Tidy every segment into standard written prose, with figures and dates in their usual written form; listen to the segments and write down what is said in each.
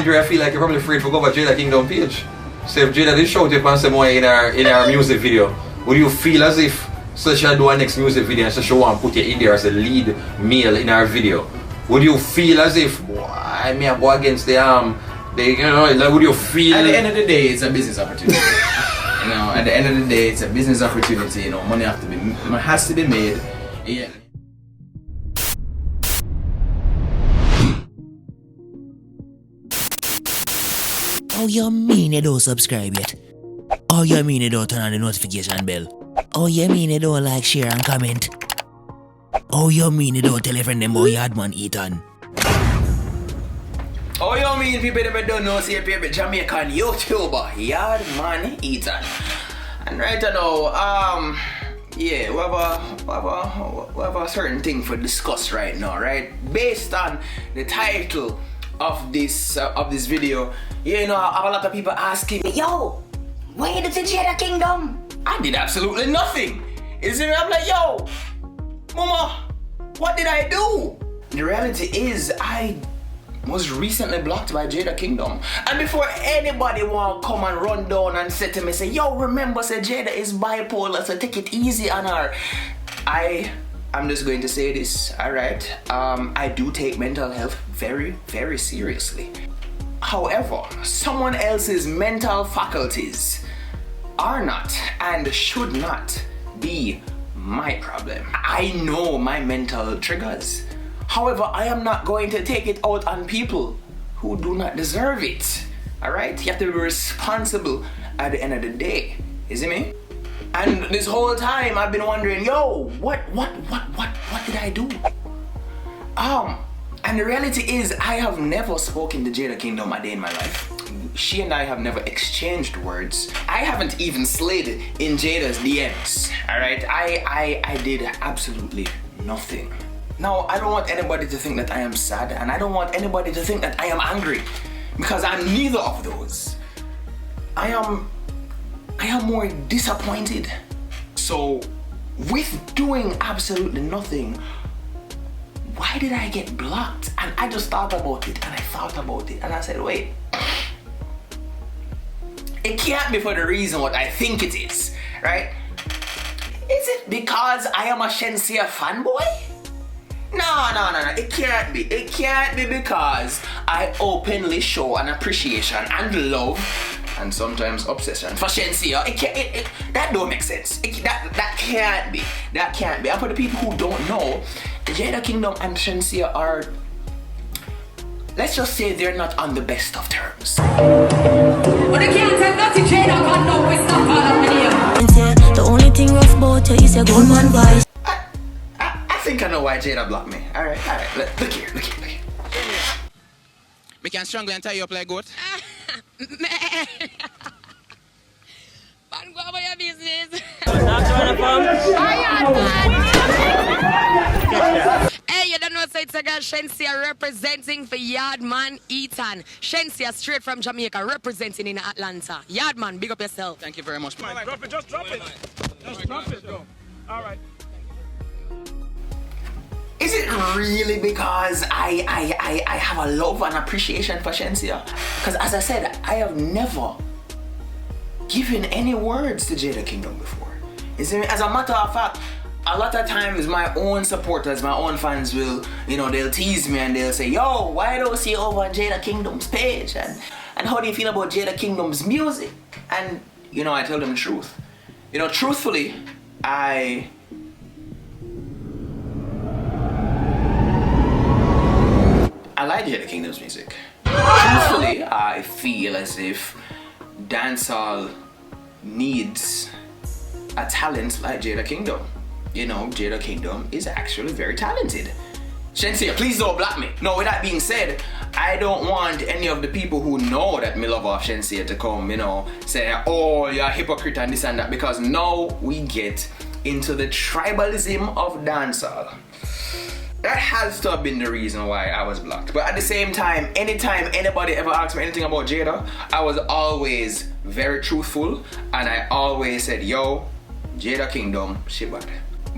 point where I feel like you're probably afraid to go over Jada Kingdom page. So if Jada did shout up and say more in our music video, would you feel as if so she do our next music video and so she want to put you in there as a lead male in our video? Would you feel as if I may go against the like, would you feel? At the end of the day, it's a business opportunity. You know, at the end of the day, it's a business opportunity. You know, money has to be made. Yeah. Oh, you mean you don't subscribe yet? Oh, you mean you don't turn on the notification bell? Oh, you mean you don't like, share and comment? Oh, you mean you don't tell a friend them about Yaadman Etan? Oh, you mean people that don't know, see a favorite Jamaican YouTuber, Yaadman Etan. And right now, yeah, we have a certain thing for discuss right now, right? Based on the title of this video, you know, I have a lot of people asking me, yo, where did the Jada Kingdom? I did absolutely nothing. You see me? I'm like, yo, mama, what did I do? The reality is, I was recently blocked by Jada Kingdom. And before anybody want to come and run down and say to me, say, yo, remember, say Jada is bipolar, so take it easy on her. I'm just going to say this, alright? I do take mental health very, very seriously. However, someone else's mental faculties are not and should not be my problem. I know my mental triggers. However, I am not going to take it out on people who do not deserve it. Alright? You have to be responsible at the end of the day. You see me? And this whole time I've been wondering, yo, what did I do? And the reality is I have never spoken to Jada Kingdom a day in my life. She and I have never exchanged words. I haven't even slid in Jada's DMs. Alright? I did absolutely nothing. Now, I don't want anybody to think that I am sad, and I don't want anybody to think that I am angry, because I'm neither of those. I am more disappointed. So, with doing absolutely nothing, why did I get blocked? And I just thought about it, and I thought about it, and I said, wait, it can't be for the reason what I think it is, right? Is it because I am a Shenseea fanboy? No, it can't be. It can't be because I openly show an appreciation and love and sometimes obsession for Shenseea. That don't make sense. That can't be. That can't be. And for the people who don't know, Jada Kingdom and Shenseea are, let's just say they're not on the best of terms. But you can't tell nothing, Jada got no way stop all of The only thing rough about you is your good man voice. I think I know why Jada blocked me. Alright. Look here. We can strangle and tie you up like goat. Man, go over your business. Hey, you don't know, so it's a girl Shenseea representing for Yaadman Etan. Shenseea straight from Jamaica representing in Atlanta. Yaadman, big up yourself. Thank you very much. Drop it, just drop it. Just drop it, though. Alright. Is it really because I have a love and appreciation for Shenseea? Because as I said, I have never given any words to Jada Kingdom before. As a matter of fact, a lot of times my own supporters, my own fans will, you know, they'll tease me and they'll say, yo, why don't you see over on Jada Kingdom's page? And how do you feel about Jada Kingdom's music? And, you know, I tell them the truth. You know, truthfully, I like Jada Kingdom's music. Truthfully, I feel as if dancehall needs a talent like Jada Kingdom. You know, Jada Kingdom is actually very talented. Shenseea, please don't block me. No, with that being said, I don't want any of the people who know that me love off Shenseea to come, you know, say, oh, you're a hypocrite and this and that, because now we get into the tribalism of dancehall. That has to have been the reason why I was blocked. But at the same time, anytime anybody ever asked me anything about Jada, I was always very truthful, and I always said, yo, Jada Kingdom, she bad.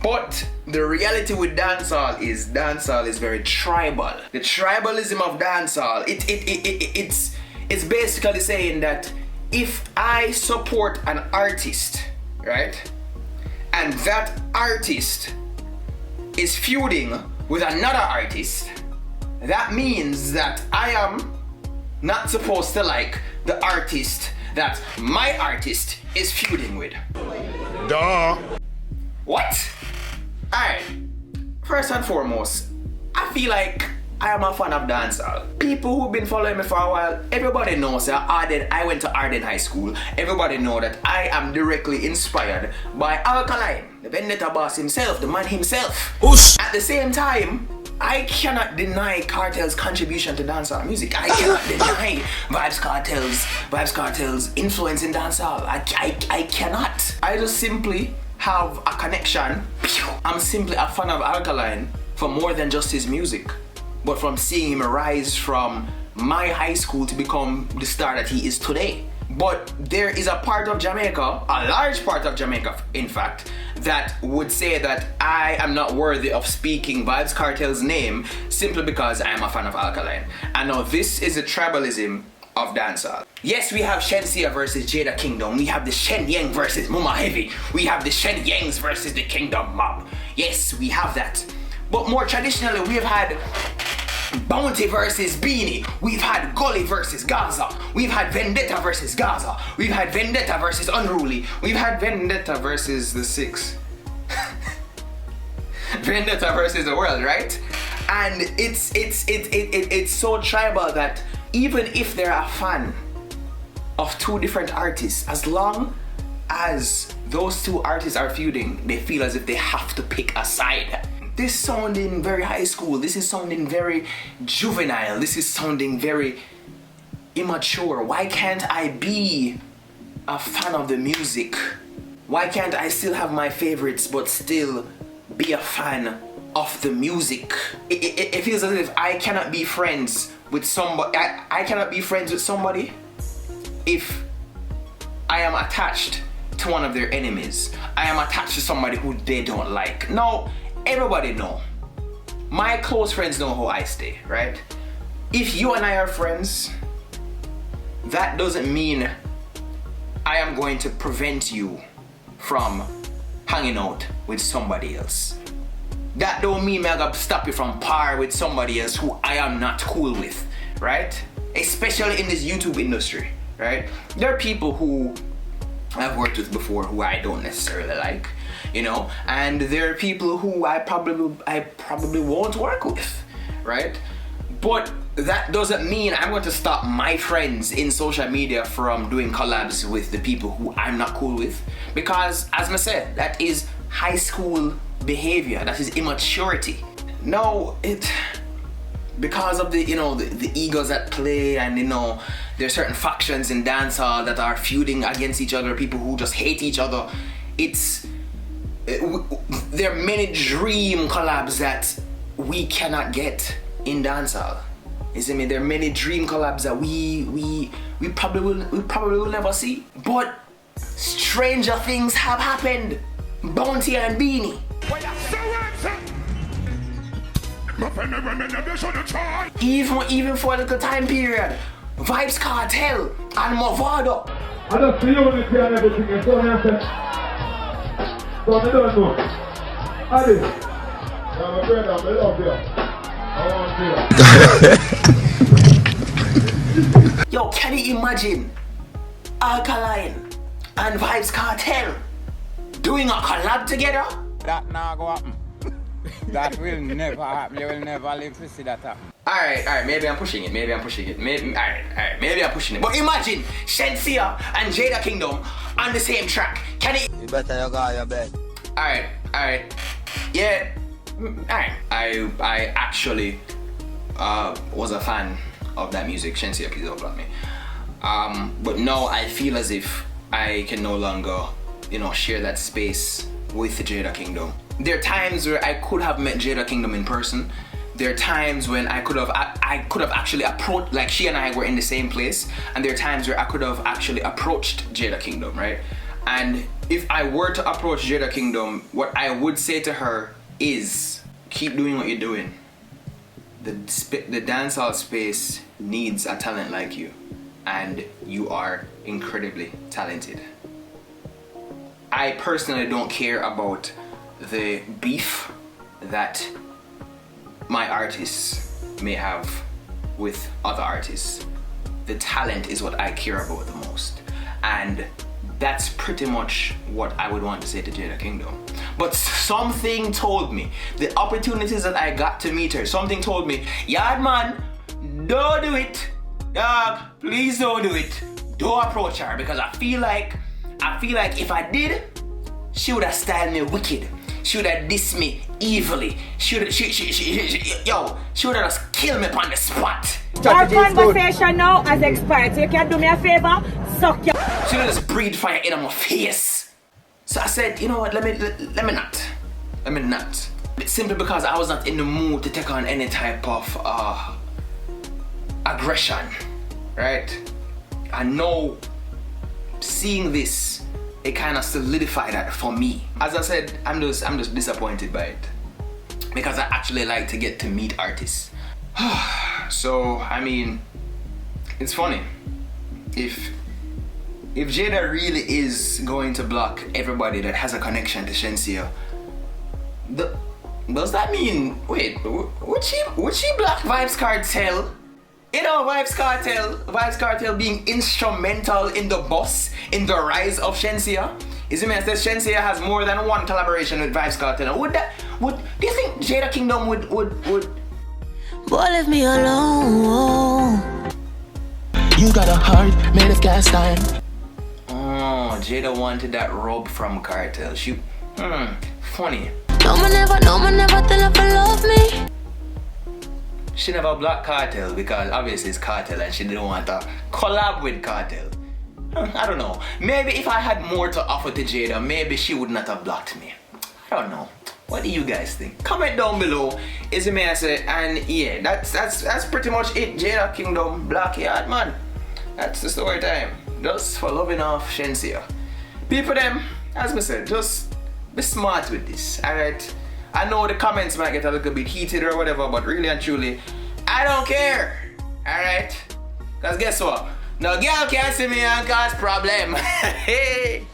But the reality with dancehall is very tribal. The tribalism of dancehall, it's basically saying that if I support an artist, right, and that artist is feuding with another artist, that means that I am not supposed to like the artist that my artist is feuding with. Duh. What? Alright, first and foremost, I feel like I am a fan of dancehall. People who've been following me for a while, everybody knows that I went to Arden High School. Everybody know that I am directly inspired by Alkaline, the Vendetta boss himself, the man himself. Oosh. At the same time, I cannot deny Cartel's contribution to dancehall music. I cannot deny Vybz Kartel's influence in dancehall. I cannot. I just simply have a connection. I'm simply a fan of Alkaline for more than just his music, but from seeing him rise from my high school to become the star that he is today. But there is a part of Jamaica, a large part of Jamaica in fact, that would say that I am not worthy of speaking Vybz Kartel's name simply because I am a fan of Alkaline. And now this is the tribalism of dancehall. Yes, we have Shenseea versus Jada Kingdom. We have the Shen Yang versus Muma Heavy. We have the Shen Yangs versus the Kingdom Mob. Yes, we have that. But more traditionally, we have had Bounty versus Beanie. We've had Gully versus Gaza. We've had Vendetta versus Gaza. We've had Vendetta versus Unruly. We've had Vendetta versus the Six. Vendetta versus the world, right? And it's so tribal that even if they're a fan of two different artists, as long as those two artists are feuding, they feel as if they have to pick a side. This is sounding very high school. This is sounding very juvenile. This is sounding very immature. Why can't I be a fan of the music? Why can't I still have my favorites but still be a fan of the music? It feels as if I cannot be friends with somebody. I cannot be friends with somebody if I am attached to one of their enemies. I am attached to somebody who they don't like. No. Everybody know. My close friends know how I stay, right? If you and I are friends, that doesn't mean I am going to prevent you from hanging out with somebody else. That don't mean I'm gonna stop you from par with somebody else who I am not cool with, right? Especially in this YouTube industry, right? There are people who I've worked with before who I don't necessarily like, you know, and there are people who I probably won't work with, right? But that doesn't mean I'm going to stop my friends in social media from doing collabs with the people who I'm not cool with, because as I said, that is high school behavior, that is immaturity. No, because of the, you know, the egos at play, and you know, there are certain factions in dancehall that are feuding against each other, people who just hate each other. There are many dream collabs that we cannot get in dancehall. You see me? There are many dream collabs that we probably will never see. But stranger things have happened. Bounty and Beanie. Even for a little time period, Vybz Kartel and Movado. I just see you when you and everything is so handsome. So I don't know. Adi, I'm a brother, I love you. I want you. Yo, can you imagine Alkaline and Vybz Kartel doing a collab together? That now go happen. That will never happen. You will never live to see that happen. Alright, maybe I'm pushing it. Maybe I'm pushing it. Maybe I'm pushing it. But imagine Shenseea and Jada Kingdom on the same track. Can it? You better you go on your bed. Alright. Yeah. Alright. I actually was a fan of that music. Shenseea, please don't block me. But now I feel as if I can no longer, you know, share that space with Jada Kingdom. There are times where I could have met Jada Kingdom in person. There are times when I could have actually approached, like she and I were in the same place, and there are times where I could have actually approached Jada Kingdom, right? And if I were to approach Jada Kingdom, what I would say to her is, keep doing what you're doing. The dancehall space needs a talent like you, and you are incredibly talented. I personally don't care about the beef that my artists may have with other artists. The talent is what I care about the most, and that's pretty much what I would want to say to Jada Kingdom. But something told me, the opportunities that I got to meet her, something told me, Yaadman, don't do it. Dog, please don't do it. Don't approach her, because I feel like if I did, she would have styled me wicked. She would have dissed me evilly. She would have just killed me on the spot. Our conversation now has expired, so you can do me a favor, suck your... She would have just breathed fire in my face. So I said, you know what, let me not. Simply because I was not in the mood to take on any type of aggression, right? I know seeing this, it kind of solidified that for me. As I said, I'm just disappointed by it, because I actually like to get to meet artists. So I mean, it's funny, if Jada really is going to block everybody that has a connection to Shenseea, does that mean, wait, would she block Vybz Kartel? You know, Vybz Kartel being instrumental in the bus, in the rise of Shenseea. Is it mean that Shenseea has more than one collaboration with Vybz Kartel? Do you think Jada Kingdom would? Boy, leave me alone. You got a heart made of cast iron. Oh, Jada wanted that rub from Kartel. Funny. No man never tell her to love me. She never blocked Kartel because obviously it's Kartel and she didn't want to collab with Kartel. I don't know. Maybe if I had more to offer to Jada, maybe she would not have blocked me. I don't know. What do you guys think? Comment down below. Is it me I say? And yeah, that's pretty much it. Jada Kingdom, Black Yaadman. That's the story time. Just for loving off Shenseea. People them, as I said, just be smart with this, alright? I know the comments might get a little bit heated or whatever, but really and truly, I don't care, alright? Because guess what? No girl can see me and cause problem. Hey.